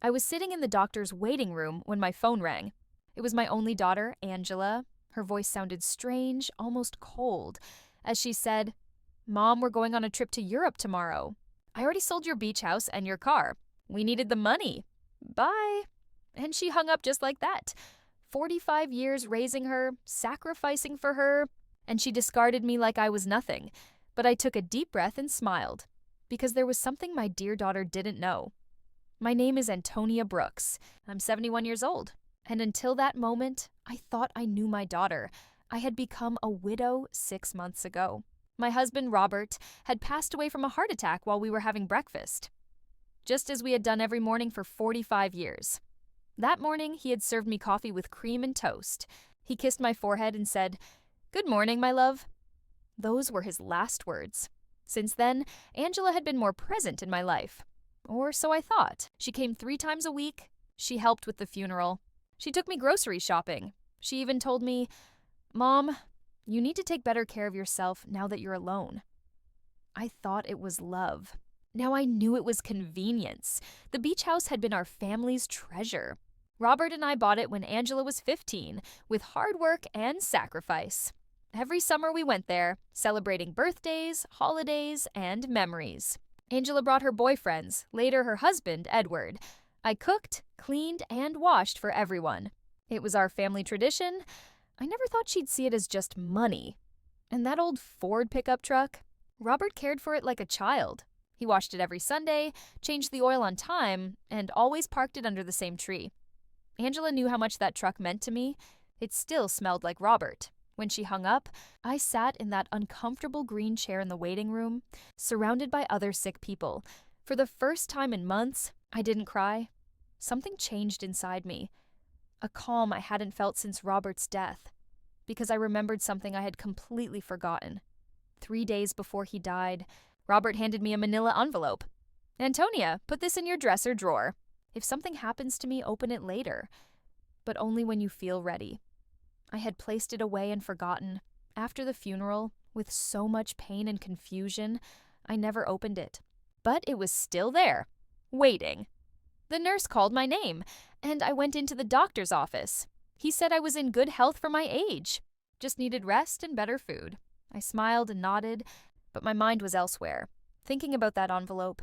I was sitting in the doctor's waiting room when my phone rang. It was my only daughter, Angela. Her voice sounded strange, almost cold, as she said, "Mom, we're going on a trip to Europe tomorrow. I already sold your beach house and your car. We needed the money. Bye." And she hung up just like that. 45 years raising her, sacrificing for her, and she discarded me like I was nothing. But I took a deep breath and smiled, because there was something my dear daughter didn't know. My name is Antonia Brooks. I'm 71 years old. And until that moment, I thought I knew my daughter. I had become a widow 6 months ago. My husband, Robert, had passed away from a heart attack while we were having breakfast, just as we had done every morning for 45 years. That morning, he had served me coffee with cream and toast. He kissed my forehead and said, "Good morning, my love." Those were his last words. Since then, Angela had been more present in my life. Or so I thought. She came 3 times a week. She helped with the funeral. She took me grocery shopping. She even told me, "Mom, you need to take better care of yourself now that you're alone." I thought it was love. Now I knew it was convenience. The beach house had been our family's treasure. Robert and I bought it when Angela was 15, with hard work and sacrifice. Every summer we went there, celebrating birthdays, holidays, and memories. Angela brought her boyfriends, later her husband, Edward. I cooked, cleaned, and washed for everyone. It was our family tradition. I never thought she'd see it as just money. And that old Ford pickup truck? Robert cared for it like a child. He washed it every Sunday, changed the oil on time, and always parked it under the same tree. Angela knew how much that truck meant to me. It still smelled like Robert. When she hung up, I sat in that uncomfortable green chair in the waiting room, surrounded by other sick people. For the first time in months, I didn't cry. Something changed inside me. A calm I hadn't felt since Robert's death, because I remembered something I had completely forgotten. 3 days before he died, Robert handed me a manila envelope. "Antonia, put this in your dresser drawer. If something happens to me, open it later, but only when you feel ready." I had placed it away and forgotten. After the funeral, with so much pain and confusion, I never opened it. But it was still there, waiting. The nurse called my name, and I went into the doctor's office. He said I was in good health for my age, just needed rest and better food. I smiled and nodded, but my mind was elsewhere, thinking about that envelope,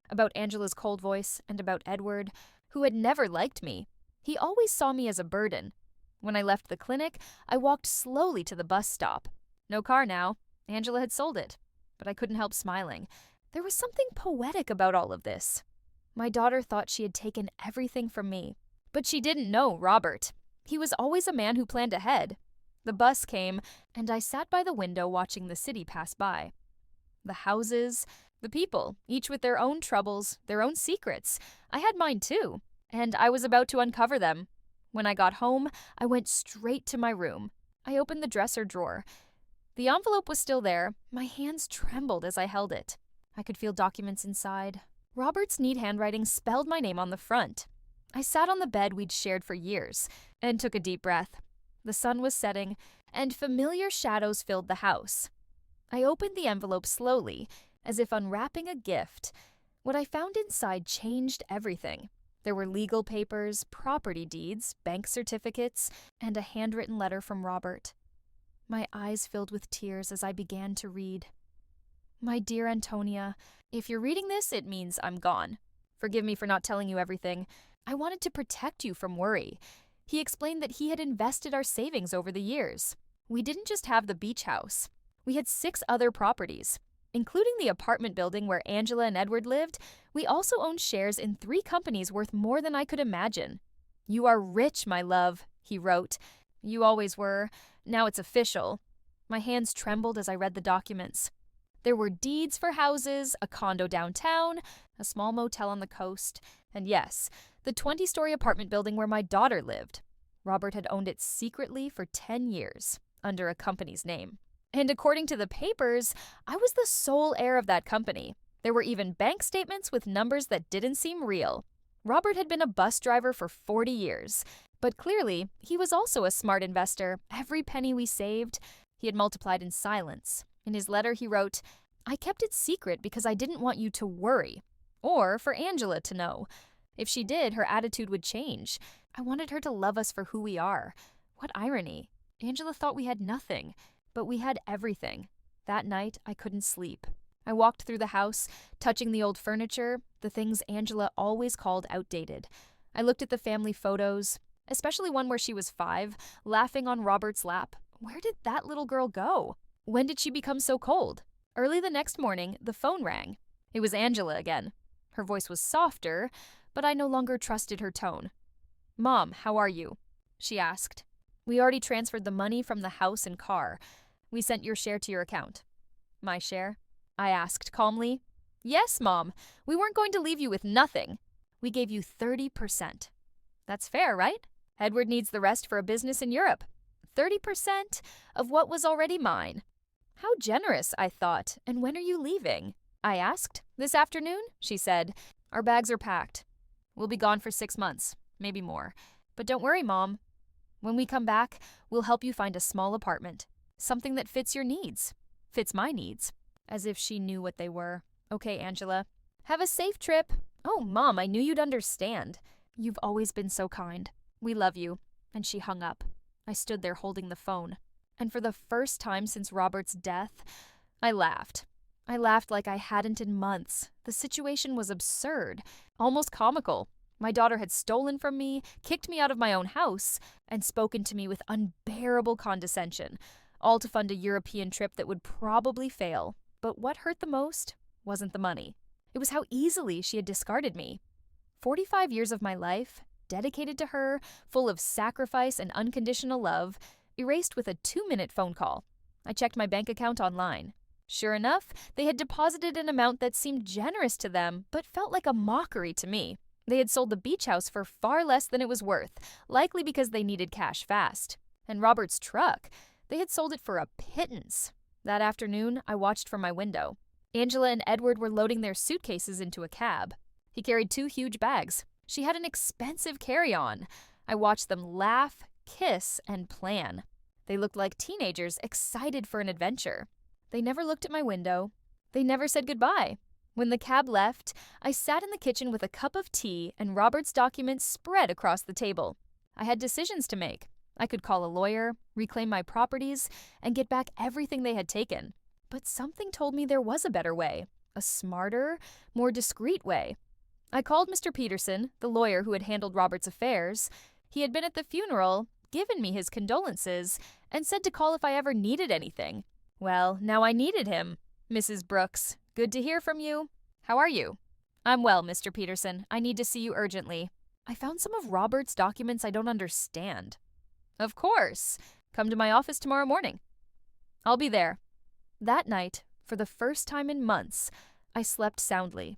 about Angela's cold voice, and about Edward, who had never liked me. He always saw me as a burden. When I left the clinic, I walked slowly to the bus stop. No car now. Angela had sold it, but I couldn't help smiling. There was something poetic about all of this. My daughter thought she had taken everything from me, but she didn't know Robert. He was always a man who planned ahead. The bus came, and I sat by the window watching the city pass by. The houses, the people, each with their own troubles, their own secrets. I had mine too, and I was about to uncover them. When I got home, I went straight to my room. I opened the dresser drawer. The envelope was still there. My hands trembled as I held it. I could feel documents inside. Robert's neat handwriting spelled my name on the front. I sat on the bed we'd shared for years and took a deep breath. The sun was setting, and familiar shadows filled the house. I opened the envelope slowly, as if unwrapping a gift. What I found inside changed everything. There were legal papers, property deeds, bank certificates, and a handwritten letter from Robert. My eyes filled with tears as I began to read. "My dear Antonia, if you're reading this, it means I'm gone. Forgive me for not telling you everything. I wanted to protect you from worry." He explained that he had invested our savings over the years. We didn't just have the beach house. We had 6 other properties. Including the apartment building where Angela and Edward lived, we also owned shares in 3 companies worth more than I could imagine. "You are rich, my love," he wrote. "You always were. Now it's official." My hands trembled as I read the documents. There were deeds for houses, a condo downtown, a small motel on the coast, and yes, the 20-story apartment building where my daughter lived. Robert had owned it secretly for 10 years, under a company's name. And according to the papers, I was the sole heir of that company. There were even bank statements with numbers that didn't seem real. Robert had been a bus driver for 40 years, but clearly, he was also a smart investor. Every penny we saved, he had multiplied in silence. In his letter, he wrote, "I kept it secret because I didn't want you to worry, or for Angela to know. If she did, her attitude would change. I wanted her to love us for who we are. What irony. Angela thought we had nothing, but we had everything. That night, I couldn't sleep. I walked through the house, touching the old furniture, the things Angela always called outdated. I looked at the family photos, especially one where she was 5, laughing on Robert's lap. Where did that little girl go? When did she become so cold? Early the next morning, the phone rang. It was Angela again. Her voice was softer, but I no longer trusted her tone. "Mom, how are you?" she asked. "We already transferred the money from the house and car. We sent your share to your account." "My share?" I asked calmly. "Yes, Mom. We weren't going to leave you with nothing. We gave you 30%. That's fair, right? Edward needs the rest for a business in Europe. 30% of what was already mine." How generous, I thought. "And when are you leaving?" I asked. "This afternoon," she said. "Our bags are packed. We'll be gone for 6 months, maybe more. But don't worry, Mom. When we come back, we'll help you find a small apartment. Something that fits your needs. Fits my needs." As if she knew what they were. "Okay, Angela. Have a safe trip." "Oh, Mom, I knew you'd understand. You've always been so kind. We love you." And she hung up. I stood there holding the phone. And for the first time since Robert's death, I laughed. I laughed like I hadn't in months. The situation was absurd, almost comical. My daughter had stolen from me, kicked me out of my own house, and spoken to me with unbearable condescension, all to fund a European trip that would probably fail. But what hurt the most wasn't the money. It was how easily she had discarded me. 45 years of my life, dedicated to her, full of sacrifice and unconditional love, erased with a 2-minute phone call. I checked my bank account online. Sure enough, they had deposited an amount that seemed generous to them, but felt like a mockery to me. They had sold the beach house for far less than it was worth, likely because they needed cash fast. And Robert's truck, they had sold it for a pittance. That afternoon, I watched from my window. Angela and Edward were loading their suitcases into a cab. He carried 2 huge bags. She had an expensive carry-on. I watched them laugh, kiss, and plan. They looked like teenagers excited for an adventure. They never looked at my window. They never said goodbye. When the cab left, I sat in the kitchen with a cup of tea and Robert's documents spread across the table. I had decisions to make. I could call a lawyer, reclaim my properties, and get back everything they had taken. But something told me there was a better way, a smarter, more discreet way. I called Mr. Peterson, the lawyer who had handled Robert's affairs. He had been at the funeral, given me his condolences, and said to call if I ever needed anything. Well, now I needed him. "Mrs. Brooks, good to hear from you. How are you?" "I'm well, Mr. Peterson. I need to see you urgently. I found some of Robert's documents I don't understand." "Of course. Come to my office tomorrow morning." "I'll be there." That night, for the first time in months, I slept soundly.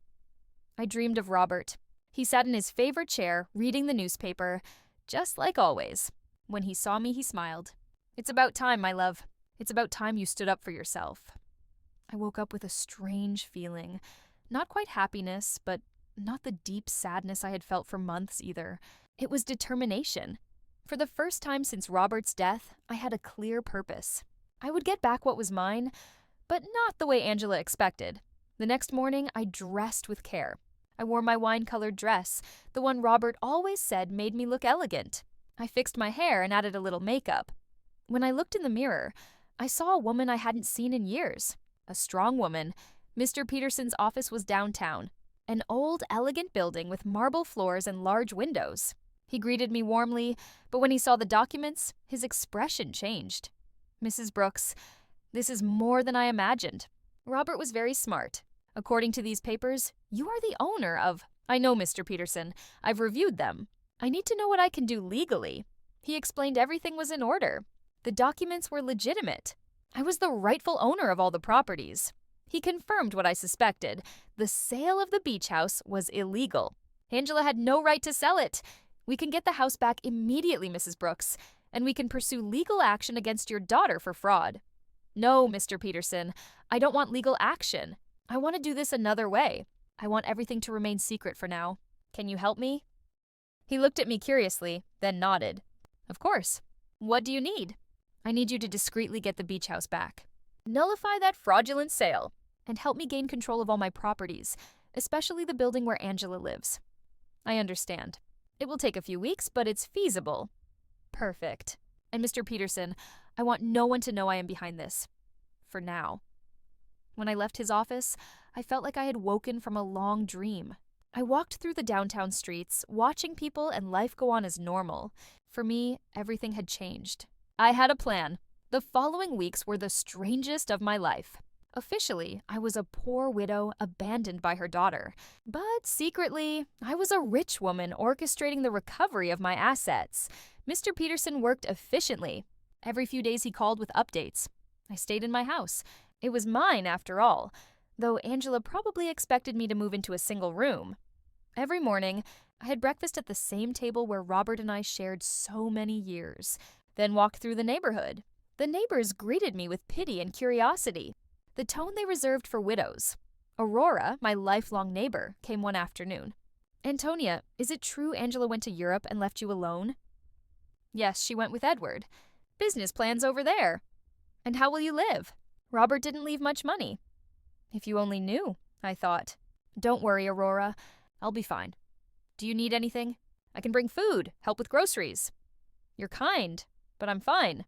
I dreamed of Robert. He sat in his favorite chair, reading the newspaper, just like always. When he saw me, he smiled. "It's about time, my love. It's about time you stood up for yourself." I woke up with a strange feeling. Not quite happiness, but not the deep sadness I had felt for months either. It was determination. For the first time since Robert's death, I had a clear purpose. I would get back what was mine, but not the way Angela expected. The next morning, I dressed with care. I wore my wine-colored dress, the one Robert always said made me look elegant. I fixed my hair and added a little makeup. When I looked in the mirror, I saw a woman I hadn't seen in years. A strong woman. Mr. Peterson's office was downtown. An old, elegant building with marble floors and large windows. He greeted me warmly, but when he saw the documents, his expression changed. "Mrs. Brooks, this is more than I imagined. Robert was very smart. According to these papers, you are the owner of—" "I know, Mr. Peterson. I've reviewed them. I need to know what I can do legally." He explained everything was in order. The documents were legitimate. I was the rightful owner of all the properties. He confirmed what I suspected. The sale of the beach house was illegal. Angela had no right to sell it. We can get the house back immediately, Mrs. Brooks, and we can pursue legal action against your daughter for fraud. "No, Mr. Peterson, I don't want legal action. I want to do this another way. I want everything to remain secret for now. Can you help me?" He looked at me curiously, then nodded. "Of course. What do you need?" "I need you to discreetly get the beach house back. Nullify that fraudulent sale, and help me gain control of all my properties, especially the building where Angela lives." I understand. It will take a few weeks, but it's feasible. Perfect. And Mr. Peterson, I want no one to know I am behind this. For now. When I left his office, I felt like I had woken from a long dream. I walked through the downtown streets, watching people and life go on as normal. For me, everything had changed. I had a plan. The following weeks were the strangest of my life. Officially, I was a poor widow abandoned by her daughter. But secretly, I was a rich woman orchestrating the recovery of my assets. Mr. Peterson worked efficiently. Every few days he called with updates. I stayed in my house. It was mine, after all, though Angela probably expected me to move into a single room. Every morning, I had breakfast at the same table where Robert and I shared so many years, then walked through the neighborhood. The neighbors greeted me with pity and curiosity, the tone they reserved for widows. Aurora, my lifelong neighbor, came one afternoon. "Antonia, is it true Angela went to Europe and left you alone?" "Yes, she went with Edward. Business plans over there." "And how will you live? Robert didn't leave much money." "If you only knew," I thought. "Don't worry, Aurora. I'll be fine. Do you need anything? I can bring food, help with groceries." "You're kind, but I'm fine."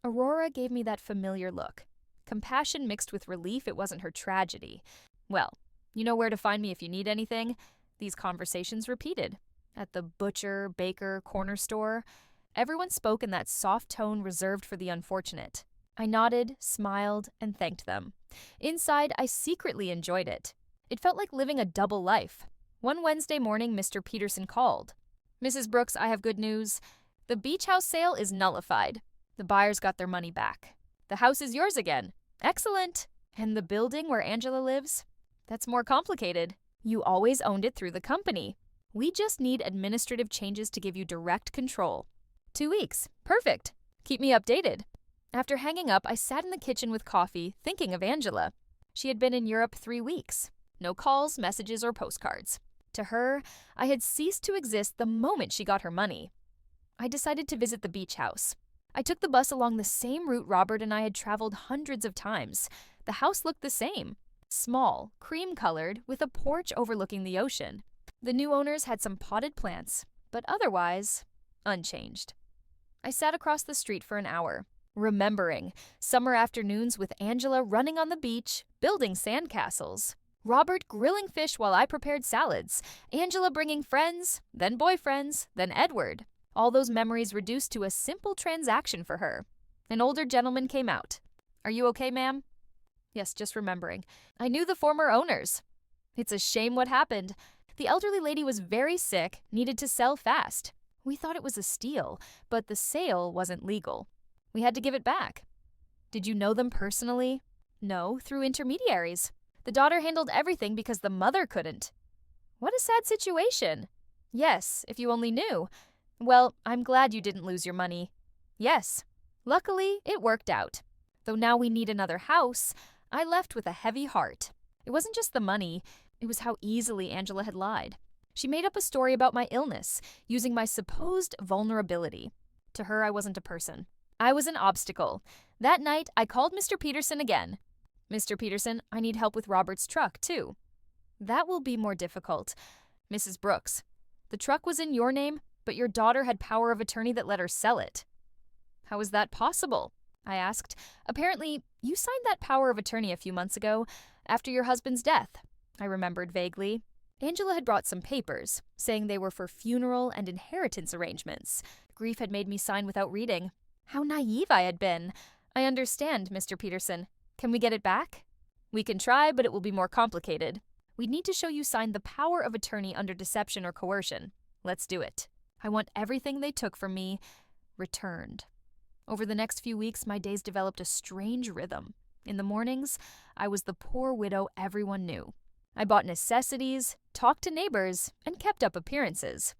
Aurora gave me that familiar look. Compassion mixed with relief it wasn't her tragedy. "Well, you know where to find me if you need anything." These conversations repeated. At the butcher, baker, corner store, everyone spoke in that soft tone reserved for the unfortunate. I nodded, smiled, and thanked them. Inside, I secretly enjoyed it. It felt like living a double life. One Wednesday morning, Mr. Peterson called. "Mrs. Brooks, I have good news. The beach house sale is nullified. The buyers got their money back. The house is yours again." "Excellent. And the building where Angela lives?" "That's more complicated. You always owned it through the company. We just need administrative changes to give you direct control." 2 weeks. Perfect. Keep me updated." After hanging up, I sat in the kitchen with coffee, thinking of Angela. She had been in Europe 3 weeks. No calls, messages, or postcards. To her, I had ceased to exist the moment she got her money. I decided to visit the beach house. I took the bus along the same route Robert and I had traveled hundreds of times. The house looked the same. Small, cream-colored, with a porch overlooking the ocean. The new owners had some potted plants, but otherwise, unchanged. I sat across the street for an hour, remembering summer afternoons with Angela running on the beach, building sandcastles. Robert grilling fish while I prepared salads. Angela bringing friends, then boyfriends, then Edward. All those memories reduced to a simple transaction for her. An older gentleman came out. "Are you okay, ma'am?" "Yes, just remembering. I knew the former owners." "It's a shame what happened. The elderly lady was very sick, needed to sell fast. We thought it was a steal, but the sale wasn't legal. We had to give it back." "Did you know them personally?" "No, through intermediaries. The daughter handled everything because the mother couldn't." "What a sad situation." "Yes, if you only knew. Well, I'm glad you didn't lose your money." "Yes. Luckily, it worked out. Though now we need another house, I left with a heavy heart. It wasn't just the money, it was how easily Angela had lied. She made up a story about my illness, using my supposed vulnerability. To her, I wasn't a person. I was an obstacle. That night, I called Mr. Peterson again. "Mr. Peterson, I need help with Robert's truck, too." "That will be more difficult." "Mrs. Brooks, the truck was in your name, but your daughter had power of attorney that let her sell it." "How is that possible?" I asked. "Apparently, you signed that power of attorney a few months ago, after your husband's death," I remembered vaguely. Angela had brought some papers, saying they were for funeral and inheritance arrangements. Grief had made me sign without reading. How naive I had been. "I understand, Mr. Peterson. Can we get it back?" "We can try, but it will be more complicated. We'd need to show you signed the power of attorney under deception or coercion. Let's do it. I want everything they took from me returned." Over the next few weeks, my days developed a strange rhythm. In the mornings, I was the poor widow everyone knew. I bought necessities, talked to neighbors, and kept up appearances.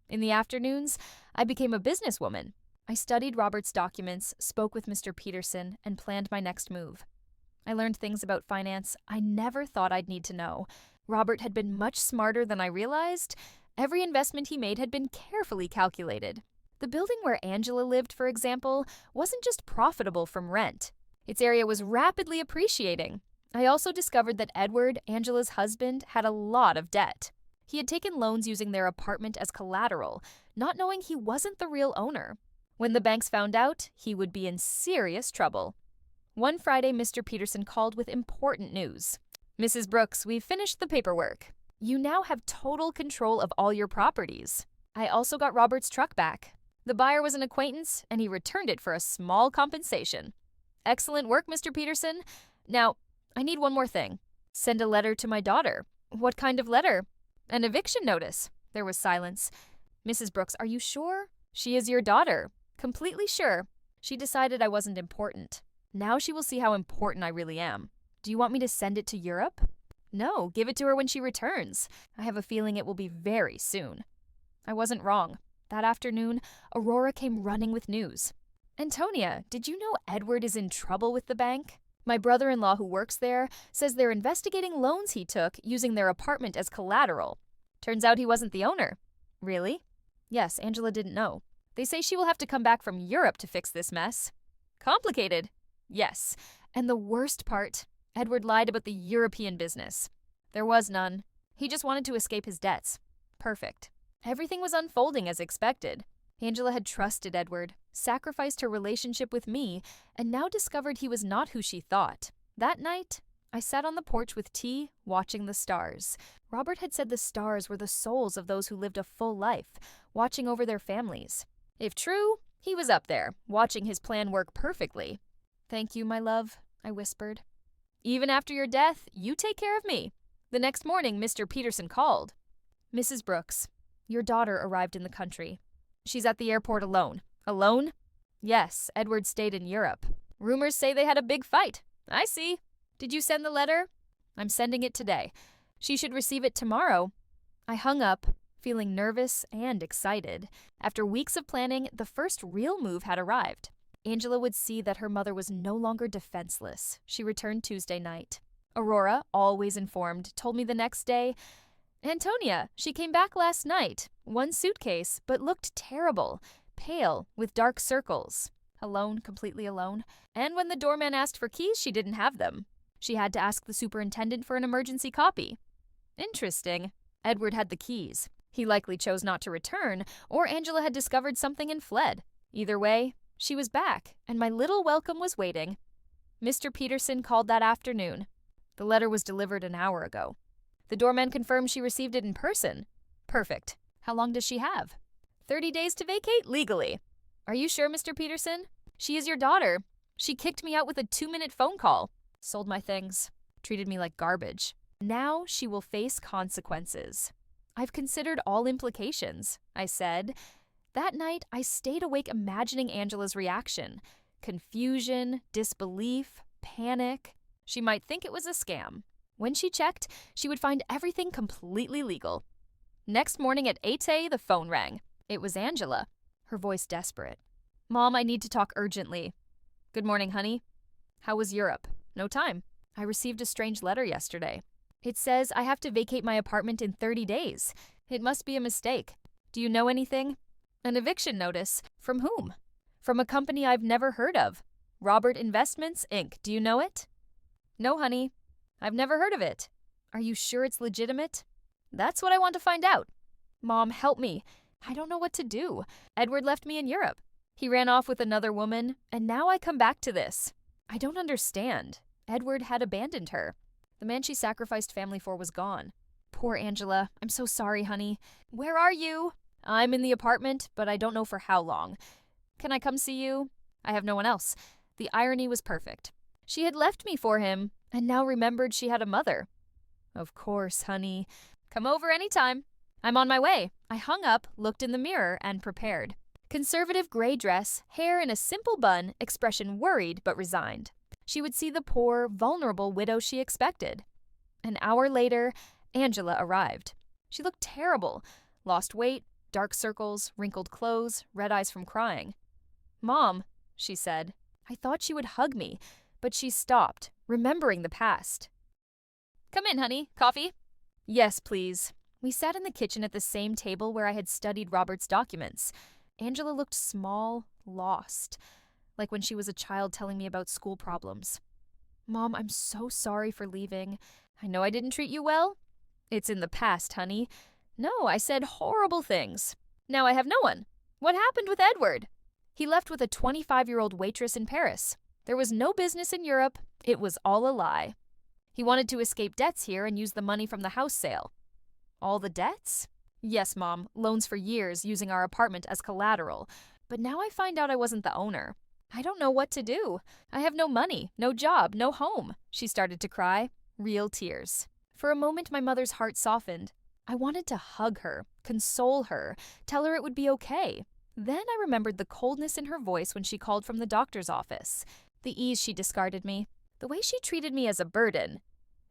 In the afternoons, I became a businesswoman. I studied Robert's documents, spoke with Mr. Peterson, and planned my next move. I learned things about finance I never thought I'd need to know. Robert had been much smarter than I realized. Every investment he made had been carefully calculated. The building where Angela lived, for example, wasn't just profitable from rent. Its area was rapidly appreciating. I also discovered that Edward, Angela's husband, had a lot of debt. He had taken loans using their apartment as collateral, not knowing he wasn't the real owner. When the banks found out, he would be in serious trouble. One Friday, Mr. Peterson called with important news. "Mrs. Brooks, we've finished the paperwork. You now have total control of all your properties. I also got Robert's truck back. The buyer was an acquaintance, and he returned it for a small compensation. Excellent work, Mr. Peterson. Now, I need one more thing. Send a letter to my daughter." "What kind of letter?" "An eviction notice." There was silence. "Mrs. Brooks, are you sure?" "She is your daughter." "Completely sure." She decided I wasn't important. Now she will see how important I really am. "Do you want me to send it to Europe?" "No, give it to her when she returns. I have a feeling it will be very soon." I wasn't wrong. That afternoon, Aurora came running with news. "Antonia, did you know Edward is in trouble with the bank? My brother-in-law who works there says they're investigating loans he took using their apartment as collateral. Turns out he wasn't the owner." "Really?" "Yes, Angela didn't know. They say she will have to come back from Europe to fix this mess." "Complicated." "Yes. And the worst part, Edward lied about the European business. There was none. He just wanted to escape his debts. Perfect. Everything was unfolding as expected. Angela had trusted Edward, sacrificed her relationship with me, and now discovered he was not who she thought. That night, I sat on the porch with tea, watching the stars. Robert had said the stars were the souls of those who lived a full life, watching over their families. If true, he was up there, watching his plan work perfectly. "Thank you, my love," I whispered. "Even after your death, you take care of me." The next morning, Mr. Peterson called. "Mrs. Brooks, your daughter arrived in the country. She's at the airport alone." "Alone?" "Yes, Edward stayed in Europe. Rumors say they had a big fight." "I see. Did you send the letter?" "I'm sending it today. She should receive it tomorrow." I hung up, feeling nervous and excited. After weeks of planning, the first real move had arrived. Angela would see that her mother was no longer defenseless. She returned Tuesday night. Aurora, always informed, told me the next day, "Antonia, she came back last night. One suitcase, but looked terrible. Pale, with dark circles. Alone, completely alone. And when the doorman asked for keys, she didn't have them. She had to ask the superintendent for an emergency copy." Interesting. Edward had the keys. He likely chose not to return, or Angela had discovered something and fled. Either way, she was back, and my little welcome was waiting. Mr. Peterson called that afternoon. The letter was delivered an hour ago. The doorman confirmed she received it in person. Perfect. How long does she have? 30 days to vacate legally. Are you sure, Mr. Peterson? She is your daughter. She kicked me out with a 2-minute phone call. Sold my things. Treated me like garbage. Now she will face consequences. I've considered all implications, I said. That night, I stayed awake imagining Angela's reaction. Confusion, disbelief, panic. She might think it was a scam. When she checked, she would find everything completely legal. Next morning at 8 a.m., the phone rang. It was Angela, her voice desperate. "Mom, I need to talk urgently." "Good morning, honey. How was Europe?" "No time. I received a strange letter yesterday. It says I have to vacate my apartment in 30 days. It must be a mistake. Do you know anything?" "An eviction notice. From whom?" "From a company I've never heard of. Robert Investments, Inc. Do you know it?" "No, honey. I've never heard of it." "Are you sure it's legitimate?" "That's what I want to find out." "Mom, help me. I don't know what to do. Edward left me in Europe. He ran off with another woman, and now I come back to this. I don't understand. Edward had abandoned her. The man she sacrificed family for was gone. Poor Angela. I'm so sorry, honey. Where are you?" "I'm in the apartment, but I don't know for how long. Can I come see you?" "I have no one else." The irony was perfect. She had left me for him, and now remembered she had a mother. "Of course, honey. Come over any time. I'm on my way." I hung up, looked in the mirror, and prepared. Conservative gray dress, hair in a simple bun, expression worried but resigned. She would see the poor, vulnerable widow she expected. An hour later, Angela arrived. She looked terrible. Lost weight, dark circles, wrinkled clothes, red eyes from crying. "Mom," she said. I thought she would hug me, but she stopped, remembering the past. "Come in, honey. Coffee?" "Yes, please." We sat in the kitchen at the same table where I had studied Robert's documents. Angela looked small, lost, like when she was a child telling me about school problems. "Mom, I'm so sorry for leaving. I know I didn't treat you well." "It's in the past, honey. No, I said horrible things. Now I have no one. What happened with Edward? He left with a 25-year-old waitress in Paris. There was no business in Europe. It was all a lie. He wanted to escape debts here and use the money from the house sale. All the debts? Yes, Mom, loans for years using our apartment as collateral. But now I find out I wasn't the owner. I don't know what to do. I have no money, no job, no home. She started to cry. Real tears. For a moment, my mother's heart softened. I wanted to hug her, console her, tell her it would be okay. Then I remembered the coldness in her voice when she called from the doctor's office, the ease she discarded me, the way she treated me as a burden.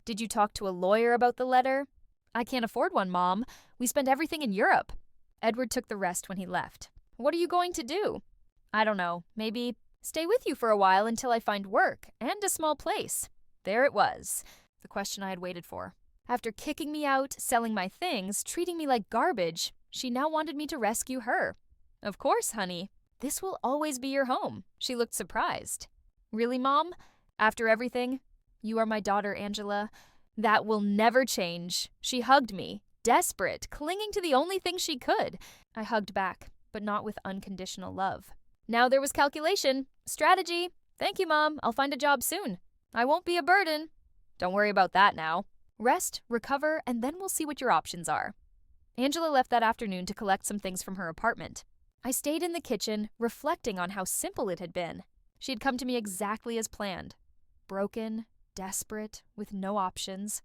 Did you talk to a lawyer about the letter? I can't afford one, Mom. We spend everything in Europe. Edward took the rest when he left. What are you going to do? I don't know. Maybe stay with you for a while until I find work and a small place. There it was, the question I had waited for. After kicking me out, selling my things, treating me like garbage, she now wanted me to rescue her. Of course, honey. This will always be your home. She looked surprised. Really, Mom? After everything? You are my daughter, Angela. That will never change. She hugged me, desperate, clinging to the only thing she could. I hugged back, but not with unconditional love. Now there was calculation, strategy. Thank you, Mom. I'll find a job soon. I won't be a burden. Don't worry about that now. Rest, recover, and then we'll see what your options are. Angela left that afternoon to collect some things from her apartment. I stayed in the kitchen, reflecting on how simple it had been. She had come to me exactly as planned. Broken, desperate, with no options.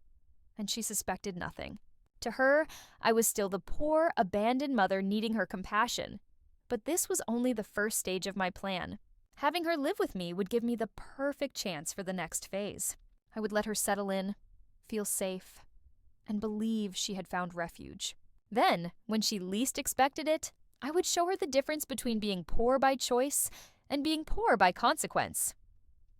And she suspected nothing. To her, I was still the poor, abandoned mother needing her compassion. But this was only the first stage of my plan. Having her live with me would give me the perfect chance for the next phase. I would let her settle in, feel safe, and believe she had found refuge. Then, when she least expected it, I would show her the difference between being poor by choice and being poor by consequence.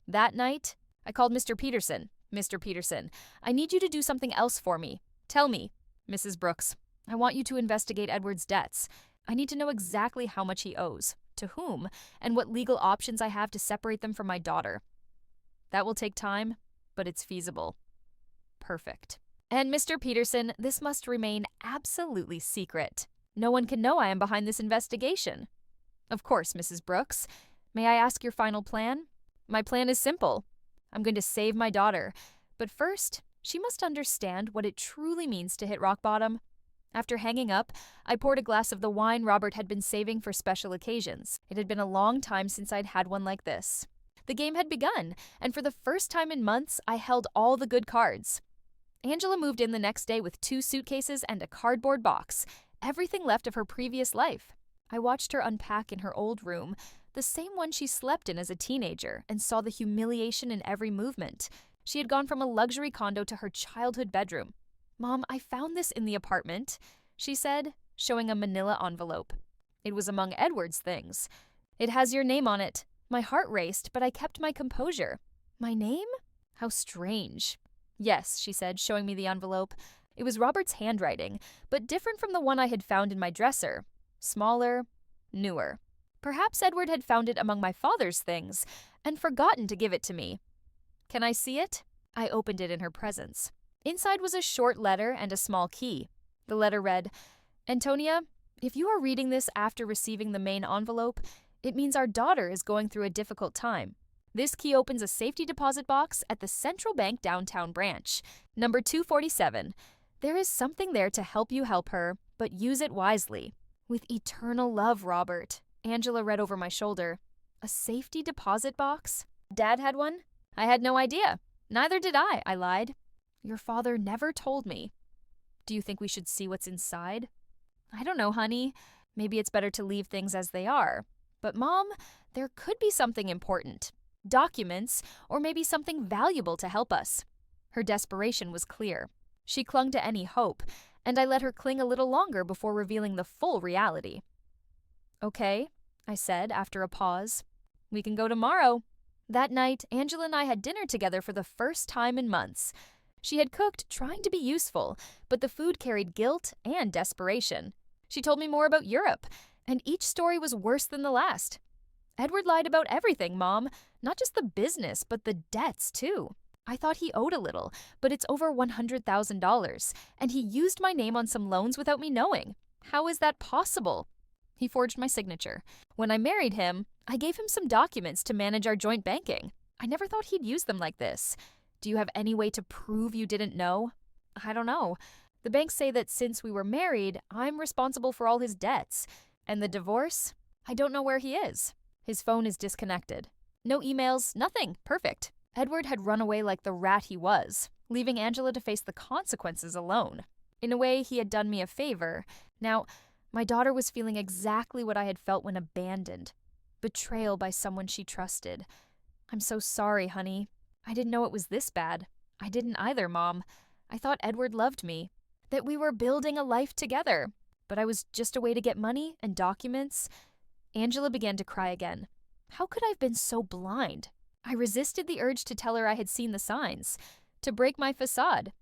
That night, I called Mr. Peterson. Mr. Peterson, I need you to do something else for me. Tell me, Mrs. Brooks, I want you to investigate Edward's debts. I need to know exactly how much he owes, to whom, and what legal options I have to separate them from my daughter. That will take time, but it's feasible. Perfect. And Mr. Peterson, this must remain absolutely secret. No one can know I am behind this investigation. Of course, Mrs. Brooks. May I ask your final plan? My plan is simple. I'm going to save my daughter. But first, she must understand what it truly means to hit rock bottom. After hanging up, I poured a glass of the wine Robert had been saving for special occasions. It had been a long time since I'd had one like this. The game had begun, and for the first time in months, I held all the good cards. Angela moved in the next day with 2 suitcases and a cardboard box, everything left of her previous life. I watched her unpack in her old room, the same one she slept in as a teenager, and saw the humiliation in every movement. She had gone from a luxury condo to her childhood bedroom. Mom, I found this in the apartment, she said, showing a manila envelope. It was among Edward's things. It has your name on it. My heart raced, but I kept my composure. My name? How strange. Yes, she said, showing me the envelope. It was Robert's handwriting, but different from the one I had found in my dresser. Smaller, newer. Perhaps Edward had found it among my father's things and forgotten to give it to me. Can I see it? I opened it in her presence. Inside was a short letter and a small key. The letter read, Antonia, if you are reading this after receiving the main envelope, it means our daughter is going through a difficult time. This key opens a safety deposit box at the Central Bank downtown branch, number 247. There is something there to help you help her, but use it wisely. With eternal love, Robert. Angela read over my shoulder. A safety deposit box? Dad had one? I had no idea. Neither did I lied. Your father never told me. Do you think we should see what's inside? I don't know, honey. Maybe it's better to leave things as they are. But Mom, there could be something important. Documents, or maybe something valuable to help us. Her desperation was clear. She clung to any hope, and I let her cling a little longer before revealing the full reality. Okay, I said after a pause. We can go tomorrow. That night, Angela and I had dinner together for the first time in months. She had cooked, trying to be useful, but the food carried guilt and desperation. She told me more about Europe, and each story was worse than the last. Edward lied about everything, Mom. Not just the business, but the debts, too. I thought he owed a little, but it's over $100,000, and he used my name on some loans without me knowing. How is that possible? He forged my signature. When I married him, I gave him some documents to manage our joint banking. I never thought he'd use them like this. Do you have any way to prove you didn't know? I don't know. The banks say that since we were married, I'm responsible for all his debts. And the divorce? I don't know where he is. His phone is disconnected. No emails, nothing. Perfect. Edward had run away like the rat he was, leaving Angela to face the consequences alone. In a way, he had done me a favor. Now, my daughter was feeling exactly what I had felt when abandoned. Betrayal by someone she trusted. I'm so sorry, honey. I didn't know it was this bad. I didn't either, Mom. I thought Edward loved me, that we were building a life together. But I was just a way to get money and documents. Angela began to cry again. How could I have been so blind? I resisted the urge to tell her I had seen the signs, to break my facade.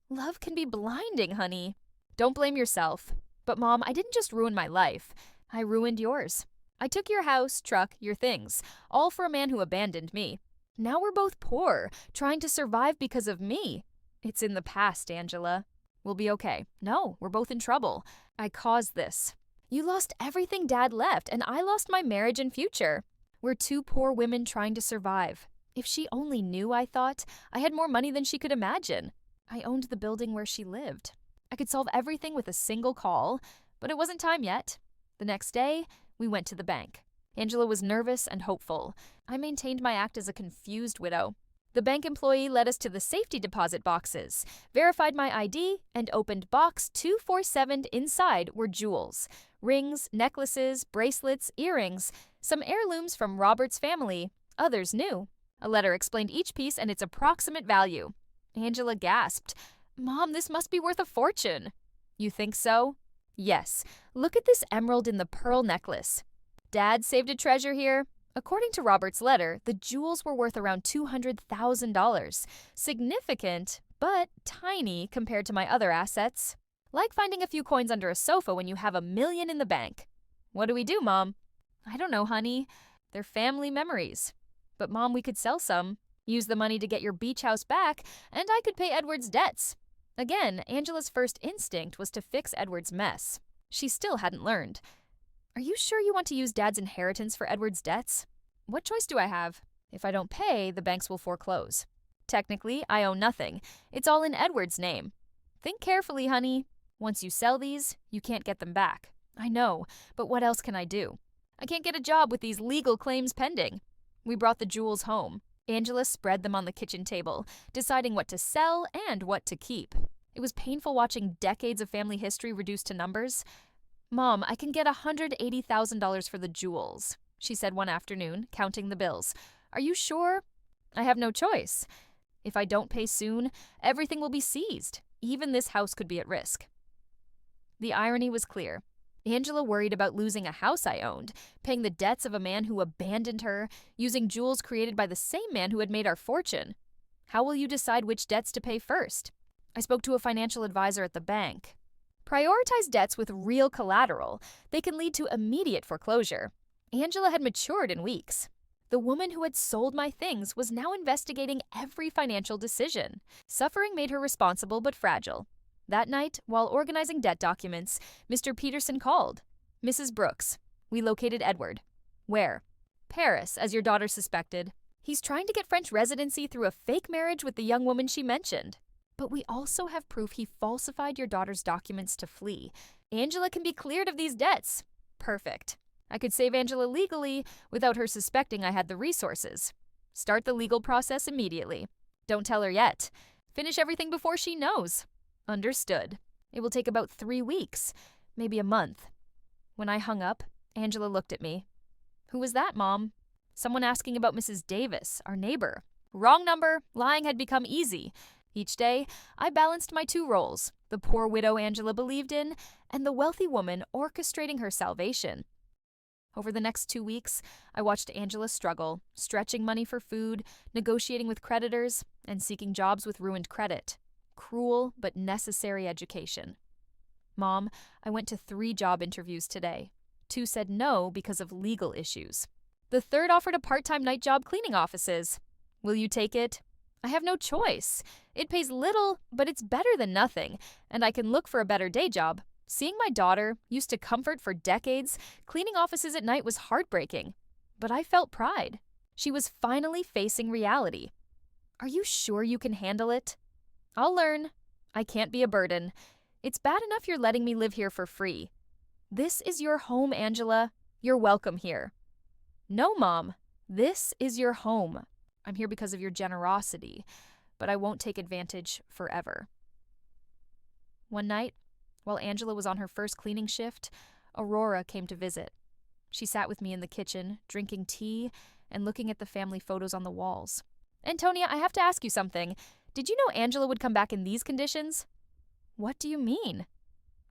Love can be blinding, honey. Don't blame yourself. But Mom, I didn't just ruin my life. I ruined yours. I took your house, truck, your things, all for a man who abandoned me. Now we're both poor, trying to survive because of me. It's in the past, Angela. We'll be okay. No, we're both in trouble. I caused this. You lost everything Dad left, and I lost my marriage and future. We're two poor women trying to survive. If she only knew, I thought, I had more money than she could imagine. I owned the building where she lived. I could solve everything with a single call, but it wasn't time yet. The next day, we went to the bank. Angela was nervous and hopeful. I maintained my act as a confused widow. The bank employee led us to the safety deposit boxes, verified my ID, and opened box 247. Inside were jewels. Rings, necklaces, bracelets, earrings, some heirlooms from Robert's family, others new. A letter explained each piece and its approximate value. Angela gasped. Mom, this must be worth a fortune. You think so? Yes. Look at this emerald in the pearl necklace. Dad saved a treasure here. According to Robert's letter, the jewels were worth around $200,000. Significant, but tiny compared to my other assets. Like finding a few coins under a sofa when you have $1 million in the bank. What do we do, Mom? I don't know, honey. They're family memories. But Mom, we could sell some, use the money to get your beach house back, and I could pay Edward's debts. Again, Angela's first instinct was to fix Edward's mess. She still hadn't learned. Are you sure you want to use Dad's inheritance for Edward's debts? What choice do I have? If I don't pay, the banks will foreclose. Technically, I owe nothing. It's all in Edward's name. Think carefully, honey. Once you sell these, you can't get them back. I know, but what else can I do? I can't get a job with these legal claims pending. We brought the jewels home. Angela spread them on the kitchen table, deciding what to sell and what to keep. It was painful watching decades of family history reduced to numbers. Mom, I can get $180,000 for the jewels, she said one afternoon, counting the bills. Are you sure? I have no choice. If I don't pay soon, everything will be seized. Even this house could be at risk. The irony was clear. Angela worried about losing a house I owned, paying the debts of a man who abandoned her, using jewels created by the same man who had made our fortune. How will you decide which debts to pay first? I spoke to a financial advisor at the bank. Prioritize debts with real collateral. They can lead to immediate foreclosure. Angela had matured in weeks. The woman who had sold my things was now investigating every financial decision. Suffering made her responsible but fragile. That night, while organizing debt documents, Mr. Peterson called. Mrs. Brooks, we located Edward. Where? Paris, as your daughter suspected. He's trying to get French residency through a fake marriage with the young woman she mentioned. But we also have proof he falsified your daughter's documents to flee. Angela can be cleared of these debts. Perfect. I could save Angela legally without her suspecting I had the resources. Start the legal process immediately. Don't tell her yet. Finish everything before she knows. Understood. It will take about 3 weeks, maybe a month. When I hung up, Angela looked at me. Who was that, Mom? Someone asking about Mrs. Davis, our neighbor. Wrong number. Lying had become easy. Each day, I balanced my two roles, the poor widow Angela believed in, and the wealthy woman orchestrating her salvation. Over the next 2 weeks, I watched Angela struggle, stretching money for food, negotiating with creditors, and seeking jobs with ruined credit. Cruel but necessary education. Mom, I went to 3 job interviews today. 2 said no because of legal issues. The third offered a part-time night job cleaning offices. Will you take it? I have no choice. It pays little, but it's better than nothing, and I can look for a better day job. Seeing my daughter, used to comfort for decades, cleaning offices at night was heartbreaking. But I felt pride. She was finally facing reality. Are you sure you can handle it? I'll learn. I can't be a burden. It's bad enough you're letting me live here for free. This is your home, Angela. You're welcome here. No, Mom. This is your home. I'm here because of your generosity, but I won't take advantage forever. One night, while Angela was on her first cleaning shift, Aurora came to visit. She sat with me in the kitchen, drinking tea and looking at the family photos on the walls. Antonia, I have to ask you something. Did you know Angela would come back in these conditions? What do you mean?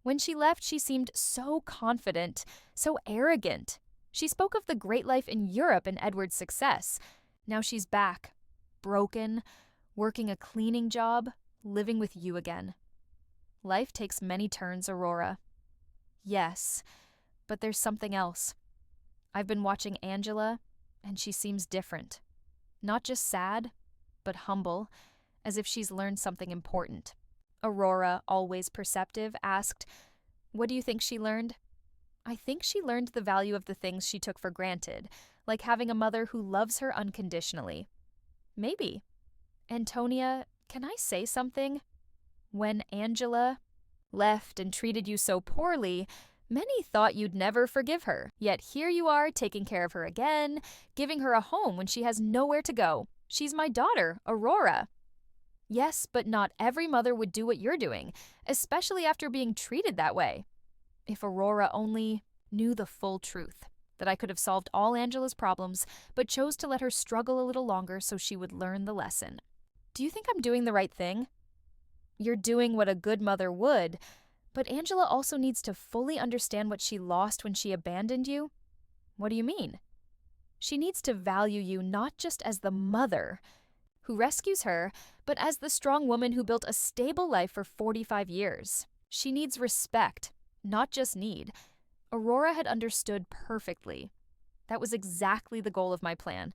When she left, she seemed so confident, so arrogant. She spoke of the great life in Europe and Edward's success. Now she's back, broken, working a cleaning job, living with you again. Life takes many turns, Aurora. Yes, but there's something else. I've been watching Angela, and she seems different. Not just sad, but humble, as if she's learned something important. Aurora, always perceptive, asked, "What do you think she learned?" I think she learned the value of the things she took for granted, like having a mother who loves her unconditionally. Maybe. Antonia, can I say something? When Angela left and treated you so poorly, many thought you'd never forgive her. Yet here you are, taking care of her again, giving her a home when she has nowhere to go. She's my daughter, Aurora. Yes, but not every mother would do what you're doing, especially after being treated that way. If Aurora only knew the full truth, that I could have solved all Angela's problems, but chose to let her struggle a little longer so she would learn the lesson. Do you think I'm doing the right thing? You're doing what a good mother would, but Angela also needs to fully understand what she lost when she abandoned you. What do you mean? She needs to value you not just as the mother who rescues her, but as the strong woman who built a stable life for 45 years. She needs respect, not just need. Aurora had understood perfectly. That was exactly the goal of my plan.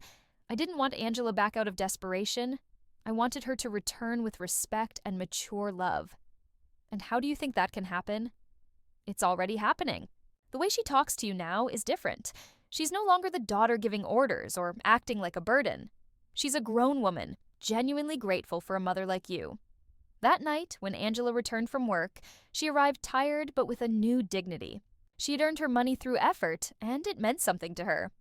I didn't want Angela back out of desperation. I wanted her to return with respect and mature love. And how do you think that can happen? It's already happening. The way she talks to you now is different. She's no longer the daughter giving orders or acting like a burden. She's a grown woman, genuinely grateful for a mother like you. That night, when Angela returned from work, she arrived tired but with a new dignity. She had earned her money through effort, and it meant something to her.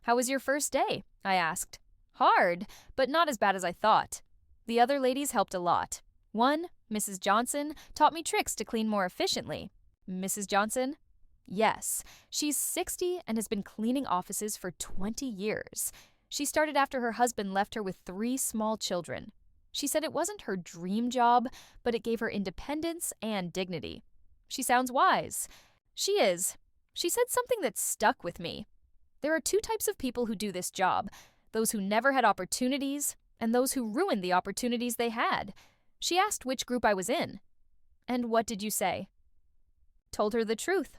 "How was your first day?" I asked. "Hard, but not as bad as I thought. The other ladies helped a lot. One, Mrs. Johnson, taught me tricks to clean more efficiently." "Mrs. Johnson?" "Yes. She's 60 and has been cleaning offices for 20 years. She started after her husband left her with 3 small children. She said it wasn't her dream job, but it gave her independence and dignity. She sounds wise. She is. She said something that stuck with me. There are 2 types of people who do this job, those who never had opportunities and those who ruined the opportunities they had. She asked which group I was in. And what did you say? Told her the truth.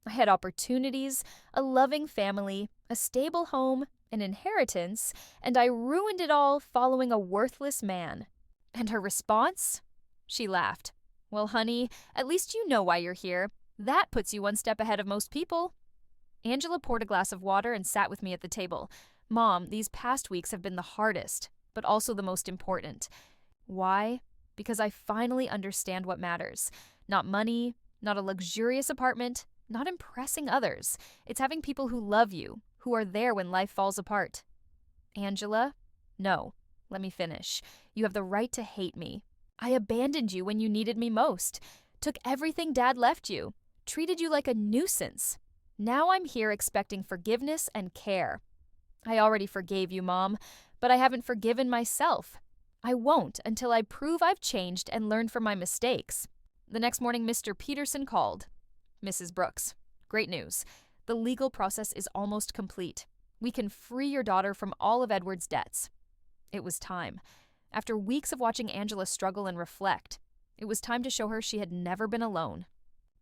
I had opportunities, a loving family, a stable home, an inheritance, and I ruined it all following a worthless man. And her response? She laughed. Well, honey, at least you know why you're here. That puts you one step ahead of most people. Angela poured a glass of water and sat with me at the table. Mom, these past weeks have been the hardest, but also the most important. Why? Because I finally understand what matters. Not money, not a luxurious apartment, not impressing others. It's having people who love you, who are there when life falls apart. Angela? No. Let me finish. You have the right to hate me. I abandoned you when you needed me most. Took everything Dad left you. Treated you like a nuisance. Now I'm here expecting forgiveness and care. I already forgave you, Mom, but I haven't forgiven myself. I won't until I prove I've changed and learned from my mistakes. The next morning, Mr. Peterson called. Mrs. Brooks, great news. The legal process is almost complete. We can free your daughter from all of Edward's debts. It was time. After weeks of watching Angela struggle and reflect, it was time to show her she had never been alone.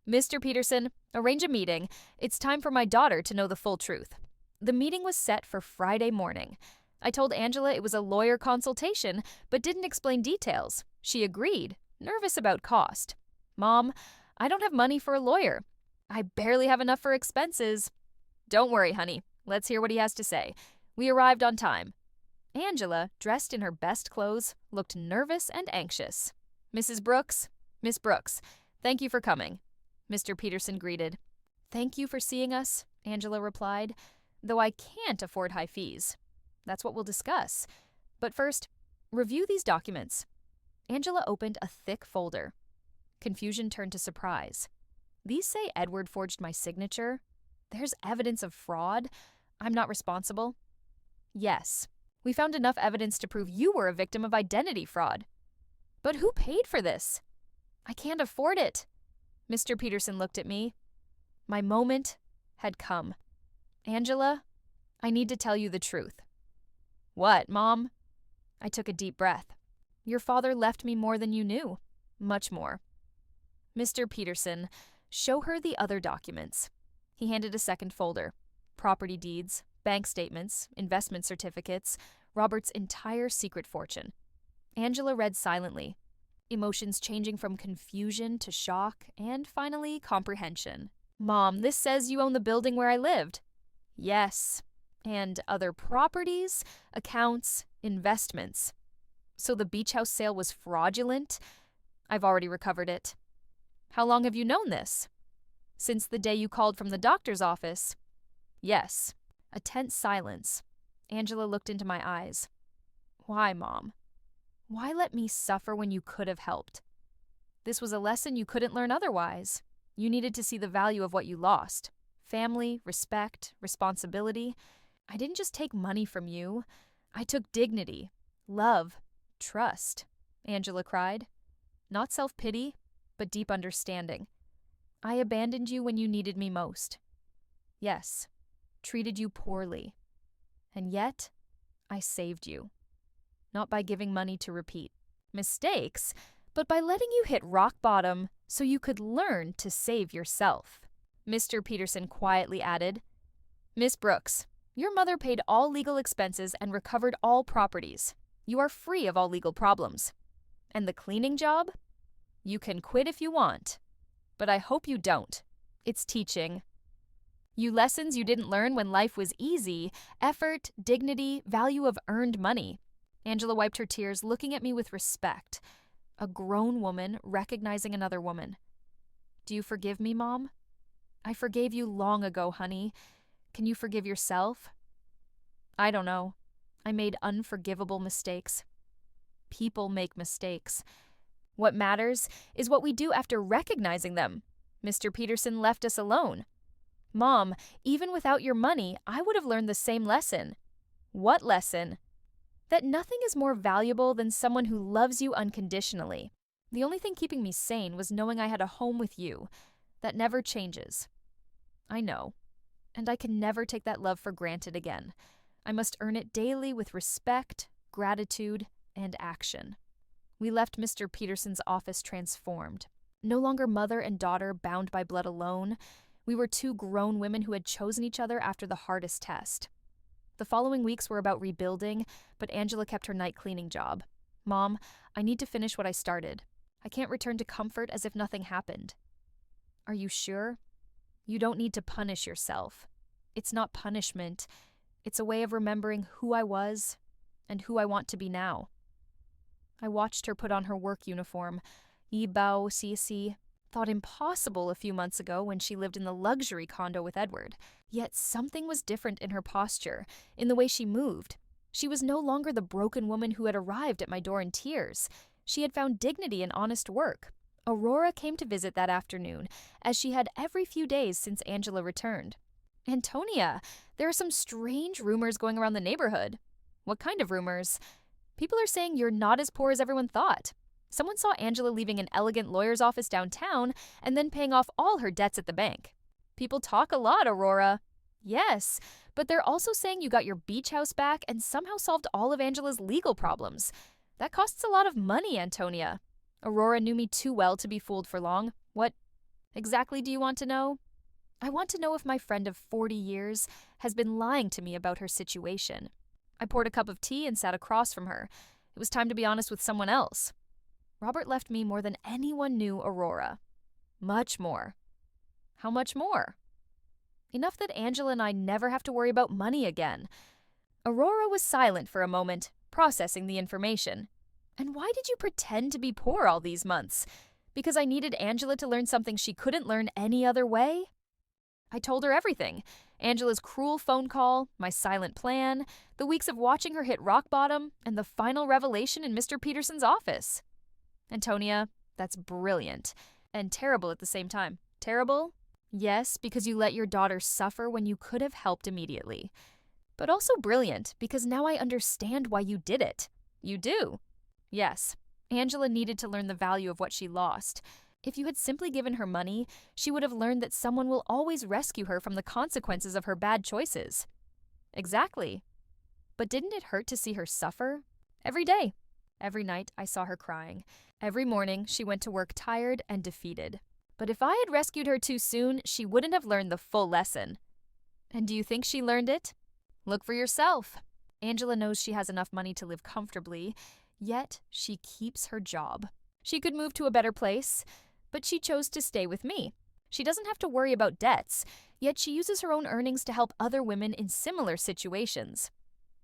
Mr. Peterson, arrange a meeting. It's time for my daughter to know the full truth. The meeting was set for Friday morning. I told Angela it was a lawyer consultation, but didn't explain details. She agreed, nervous about cost. Mom, I don't have money for a lawyer. I barely have enough for expenses. Don't worry, honey. Let's hear what he has to say. We arrived on time. Angela, dressed in her best clothes, looked nervous and anxious. Mrs. Brooks? Miss Brooks, thank you for coming. Mr. Peterson greeted. Thank you for seeing us, Angela replied, though I can't afford high fees. That's what we'll discuss. But first, review these documents. Angela opened a thick folder. Confusion turned to surprise. These say Edward forged my signature. There's evidence of fraud. I'm not responsible. Yes, we found enough evidence to prove you were a victim of identity fraud. But who paid for this? I can't afford it. Mr. Peterson looked at me. My moment had come. Angela, I need to tell you the truth. What, Mom? I took a deep breath. Your father left me more than you knew. Much more. Mr. Peterson, show her the other documents. He handed a second folder. Property deeds, bank statements, investment certificates, Robert's entire secret fortune. Angela read silently, emotions changing from confusion to shock and finally comprehension. Mom, this says you own the building where I lived. Yes. And other properties, accounts, investments. So the beach house sale was fraudulent? I've already recovered it. How long have you known this? Since the day you called from the doctor's office. Yes. A tense silence. Angela looked into my eyes. Why, Mom? Why let me suffer when you could have helped? This was a lesson you couldn't learn otherwise. You needed to see the value of what you lost. Family, respect, responsibility. I didn't just take money from you. I took dignity, love, trust, Angela cried. Not self-pity, but deep understanding. I abandoned you when you needed me most. Yes, treated you poorly. And yet, I saved you. Not by giving money to repeat mistakes, but by letting you hit rock bottom so you could learn to save yourself. Mr. Peterson quietly added, Miss Brooks, your mother paid all legal expenses and recovered all properties. You are free of all legal problems. And the cleaning job? You can quit if you want. But I hope you don't. It's teaching you lessons you didn't learn when life was easy, effort, dignity, value of earned money. Angela wiped her tears, looking at me with respect. A grown woman recognizing another woman. Do you forgive me, Mom? I forgave you long ago, honey. Can you forgive yourself? I don't know. I made unforgivable mistakes. People make mistakes. What matters is what we do after recognizing them. Mr. Peterson left us alone. Mom, even without your money, I would have learned the same lesson. What lesson? That nothing is more valuable than someone who loves you unconditionally. The only thing keeping me sane was knowing I had a home with you. That never changes. I know. And I can never take that love for granted again. I must earn it daily with respect, gratitude, and action. We left Mr. Peterson's office transformed. No longer mother and daughter bound by blood alone. We were two grown women who had chosen each other after the hardest test. The following weeks were about rebuilding, but Angela kept her night cleaning job. Mom, I need to finish what I started. I can't return to comfort as if nothing happened. Are you sure? You don't need to punish yourself. It's not punishment. It's a way of remembering who I was and who I want to be now. I watched her put on her work uniform, Yibao CC, thought impossible a few months ago when she lived in the luxury condo with Edward. Yet something was different in her posture, in the way she moved. She was no longer the broken woman who had arrived at my door in tears. She had found dignity in honest work. Aurora came to visit that afternoon, as she had every few days since Angela returned. Antonia, there are some strange rumors going around the neighborhood. What kind of rumors? People are saying you're not as poor as everyone thought. Someone saw Angela leaving an elegant lawyer's office downtown and then paying off all her debts at the bank. People talk a lot, Aurora. Yes, but they're also saying you got your beach house back and somehow solved all of Angela's legal problems. That costs a lot of money, Antonia. Aurora knew me too well to be fooled for long. What exactly do you want to know? I want to know if my friend of 40 years has been lying to me about her situation. I poured a cup of tea and sat across from her. It was time to be honest with someone else. Robert left me more than anyone knew Aurora. Much more. How much more? Enough that Angela and I never have to worry about money again. Aurora was silent for a moment, processing the information. And why did you pretend to be poor all these months? Because I needed Angela to learn something she couldn't learn any other way? I told her everything. Angela's cruel phone call, my silent plan, the weeks of watching her hit rock bottom, and the final revelation in Mr. Peterson's office. Antonia, that's brilliant. And terrible at the same time. Terrible? Yes, because you let your daughter suffer when you could have helped immediately. But also brilliant, because now I understand why you did it. You do. Yes, Angela needed to learn the value of what she lost. If you had simply given her money, she would have learned that someone will always rescue her from the consequences of her bad choices. Exactly. But didn't it hurt to see her suffer? Every day. Every night I saw her crying. Every morning she went to work tired and defeated. But if I had rescued her too soon, she wouldn't have learned the full lesson. And do you think she learned it? Look for yourself. Angela knows she has enough money to live comfortably, yet she keeps her job. She could move to a better place, but she chose to stay with me. She doesn't have to worry about debts, yet she uses her own earnings to help other women in similar situations.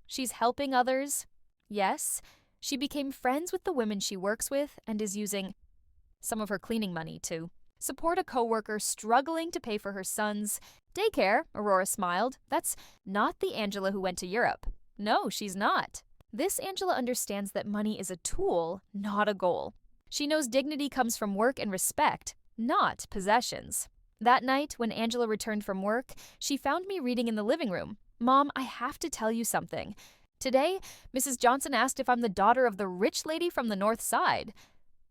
She's helping others. Yes, she became friends with the women she works with and is using some of her cleaning money to support a coworker struggling to pay for her son's daycare. Aurora smiled. That's not the Angela who went to Europe. No, she's not. This Angela understands that money is a tool, not a goal. She knows dignity comes from work and respect, not possessions. That night, when Angela returned from work, she found me reading in the living room. Mom, I have to tell you something. Today, Mrs. Johnson asked if I'm the daughter of the rich lady from the North Side.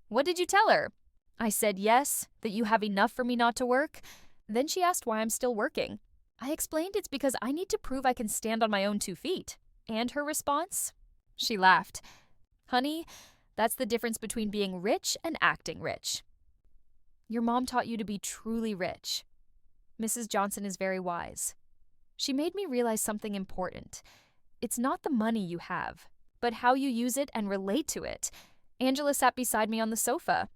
What did you tell her? I said yes, that you have enough for me not to work. Then she asked why I'm still working. I explained it's because I need to prove I can stand on my own 2 feet. And her response? She laughed. Honey, that's the difference between being rich and acting rich. Your mom taught you to be truly rich. Mrs. Johnson is very wise. She made me realize something important. It's not the money you have, but how you use it and relate to it. Angela sat beside me on the sofa.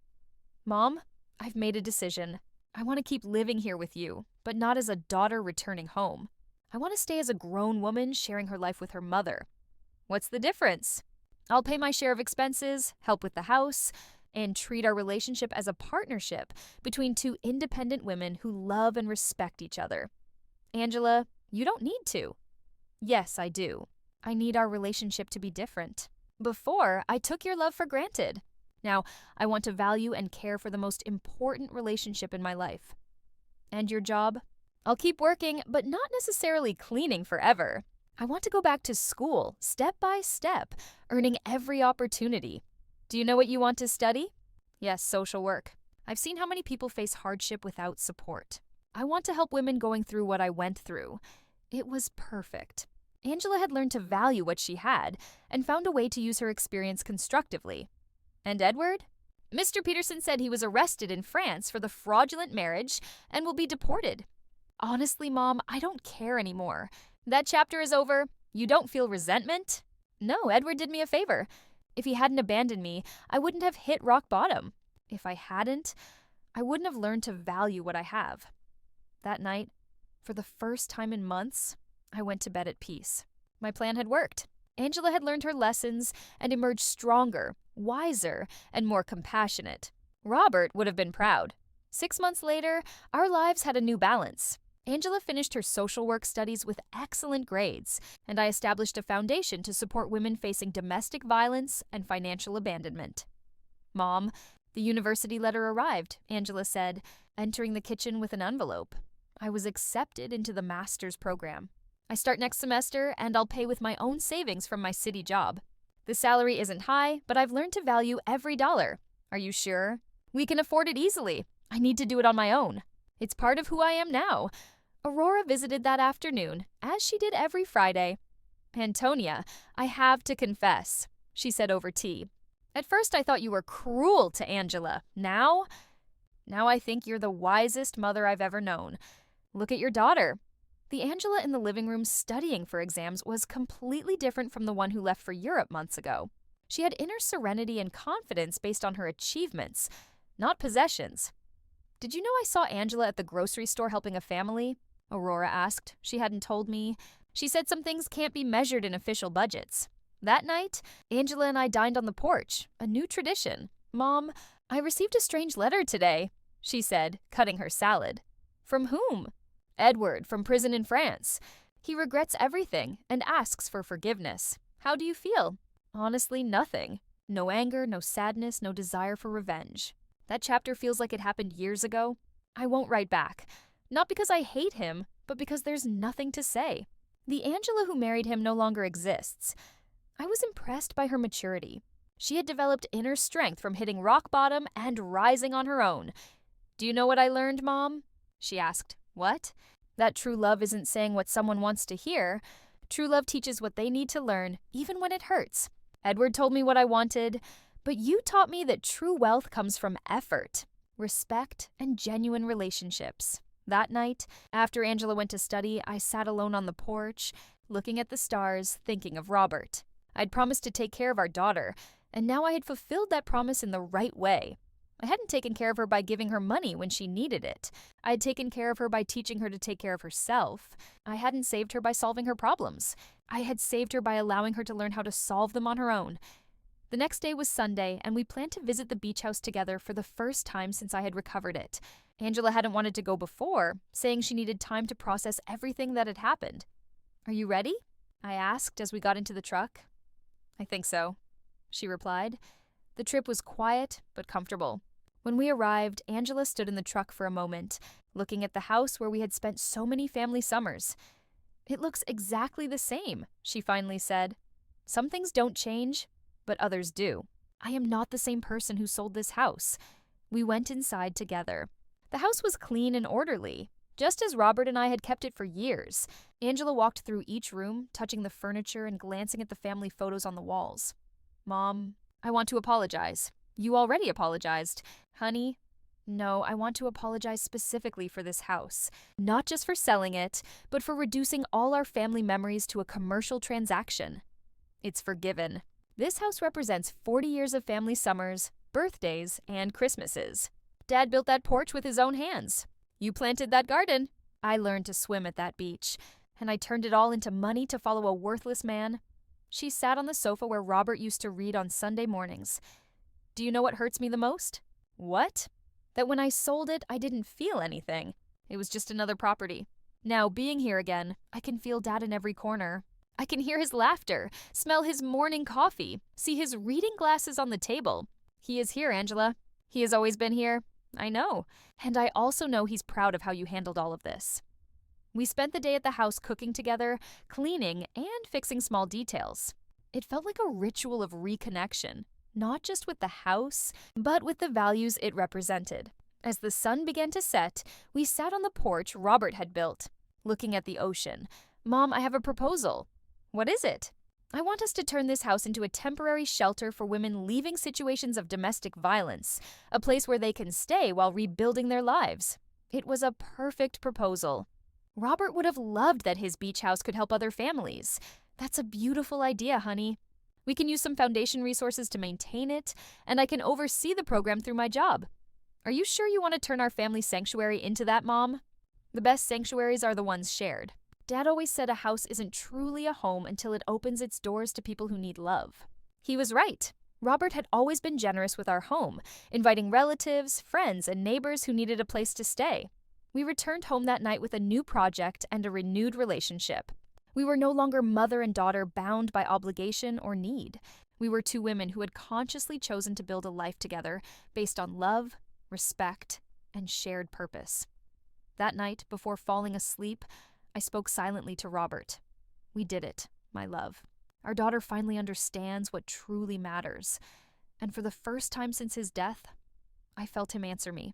Mom, I've made a decision. I want to keep living here with you, but not as a daughter returning home. I want to stay as a grown woman sharing her life with her mother. What's the difference? I'll pay my share of expenses, help with the house, and treat our relationship as a partnership between 2 independent women who love and respect each other. Angela, you don't need to. Yes, I do. I need our relationship to be different. Before, I took your love for granted. Now, I want to value and care for the most important relationship in my life. And your job? I'll keep working, but not necessarily cleaning forever. I want to go back to school, step by step, earning every opportunity. Do you know what you want to study? Yes, social work. I've seen how many people face hardship without support. I want to help women going through what I went through. It was perfect. Angela had learned to value what she had and found a way to use her experience constructively. And Edward? Mr. Peterson said he was arrested in France for the fraudulent marriage and will be deported. Honestly, Mom, I don't care anymore. That chapter is over. You don't feel resentment? No, Edward did me a favor. If he hadn't abandoned me, I wouldn't have hit rock bottom. If I hadn't, I wouldn't have learned to value what I have. That night, for the first time in months, I went to bed at peace. My plan had worked. Angela had learned her lessons and emerged stronger, wiser, and more compassionate. Robert would have been proud. 6 months later, our lives had a new balance. Angela finished her social work studies with excellent grades, and I established a foundation to support women facing domestic violence and financial abandonment. Mom, the university letter arrived, Angela said, entering the kitchen with an envelope. I was accepted into the master's program. I start next semester, and I'll pay with my own savings from my city job. The salary isn't high, but I've learned to value every dollar. Are you sure? We can afford it easily. I need to do it on my own. It's part of who I am now. Aurora visited that afternoon, as she did every Friday. Antonia, I have to confess, she said over tea. At first I thought you were cruel to Angela. Now I think you're the wisest mother I've ever known. Look at your daughter. The Angela in the living room studying for exams was completely different from the one who left for Europe months ago. She had inner serenity and confidence based on her achievements, not possessions. "Did you know I saw Angela at the grocery store helping a family?" Aurora asked. She hadn't told me. She said some things can't be measured in official budgets. That night, Angela and I dined on the porch, a new tradition. "Mom, I received a strange letter today," she said, cutting her salad. "From whom?" "Edward, from prison in France. He regrets everything and asks for forgiveness. How do you feel?" "Honestly, nothing. No anger, no sadness, no desire for revenge. That chapter feels like it happened years ago. I won't write back. Not because I hate him, but because there's nothing to say. The Angela who married him no longer exists. I was impressed by her maturity. She had developed inner strength from hitting rock bottom and rising on her own. "Do you know what I learned, Mom?" she asked. "What?" "That true love isn't saying what someone wants to hear. True love teaches what they need to learn, even when it hurts. Edward told me what I wanted, but you taught me that true wealth comes from effort, respect, and genuine relationships." That night, after Angela went to study, I sat alone on the porch, looking at the stars, thinking of Robert. I'd promised to take care of our daughter, and now I had fulfilled that promise in the right way. I hadn't taken care of her by giving her money when she needed it. I had taken care of her by teaching her to take care of herself. I hadn't saved her by solving her problems. I had saved her by allowing her to learn how to solve them on her own. The next day was Sunday, and we planned to visit the beach house together for the first time since I had recovered it. Angela hadn't wanted to go before, saying she needed time to process everything that had happened. "Are you ready?" I asked as we got into the truck. "I think so," she replied. The trip was quiet but comfortable. When we arrived, Angela stood in the truck for a moment, looking at the house where we had spent so many family summers. "It looks exactly the same," she finally said. "Some things don't change, but others do. I am not the same person who sold this house." We went inside together. The house was clean and orderly, just as Robert and I had kept it for years. Angela walked through each room, touching the furniture and glancing at the family photos on the walls. "Mom, I want to apologize. You already apologized. Honey, no, I want to apologize specifically for this house. Not just for selling it, but for reducing all our family memories to a commercial transaction. It's forgiven. This house represents 40 years of family summers, birthdays, and Christmases. Dad built that porch with his own hands. You planted that garden. I learned to swim at that beach, and I turned it all into money to follow a worthless man." She sat on the sofa where Robert used to read on Sunday mornings. "Do you know what hurts me the most?" "What?" "That when I sold it, I didn't feel anything. It was just another property. Now, being here again, I can feel Dad in every corner. I can hear his laughter, smell his morning coffee, see his reading glasses on the table. He is here, Angela. He has always been here. I know. And I also know he's proud of how you handled all of this." We spent the day at the house cooking together, cleaning, and fixing small details. It felt like a ritual of reconnection, not just with the house, but with the values it represented. As the sun began to set, we sat on the porch Robert had built, looking at the ocean. "Mom, I have a proposal." "What is it?" "I want us to turn this house into a temporary shelter for women leaving situations of domestic violence, a place where they can stay while rebuilding their lives." It was a perfect proposal. Robert would have loved that his beach house could help other families. That's a beautiful idea, honey. We can use some foundation resources to maintain it, and I can oversee the program through my job. Are you sure you want to turn our family sanctuary into that, Mom? The best sanctuaries are the ones shared. Dad always said a house isn't truly a home until it opens its doors to people who need love. He was right. Robert had always been generous with our home, inviting relatives, friends, and neighbors who needed a place to stay. We returned home that night with a new project and a renewed relationship. We were no longer mother and daughter bound by obligation or need. We were two women who had consciously chosen to build a life together based on love, respect, and shared purpose. That night, before falling asleep, I spoke silently to Robert. "We did it, my love. Our daughter finally understands what truly matters. And for the first time since his death, I felt him answer me.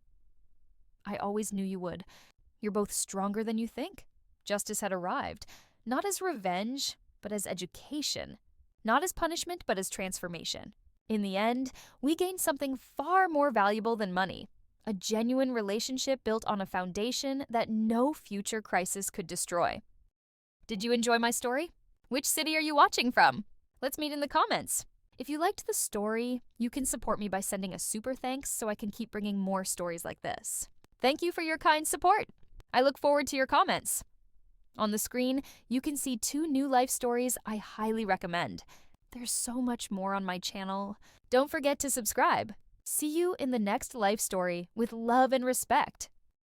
I always knew you would. You're both stronger than you think. Justice had arrived, not as revenge, but as education. Not as punishment, but as transformation. In the end, we gained something far more valuable than money, A genuine relationship built on a foundation that no future crisis could destroy. Did you enjoy my story? Which city are you watching from? Let's meet in the comments. If you liked the story, you can support me by sending a super thanks so I can keep bringing more stories like this. Thank you for your kind support. I look forward to your comments. On the screen, you can see 2 new life stories I highly recommend. There's so much more on my channel. Don't forget to subscribe. See you in the next life story with love and respect.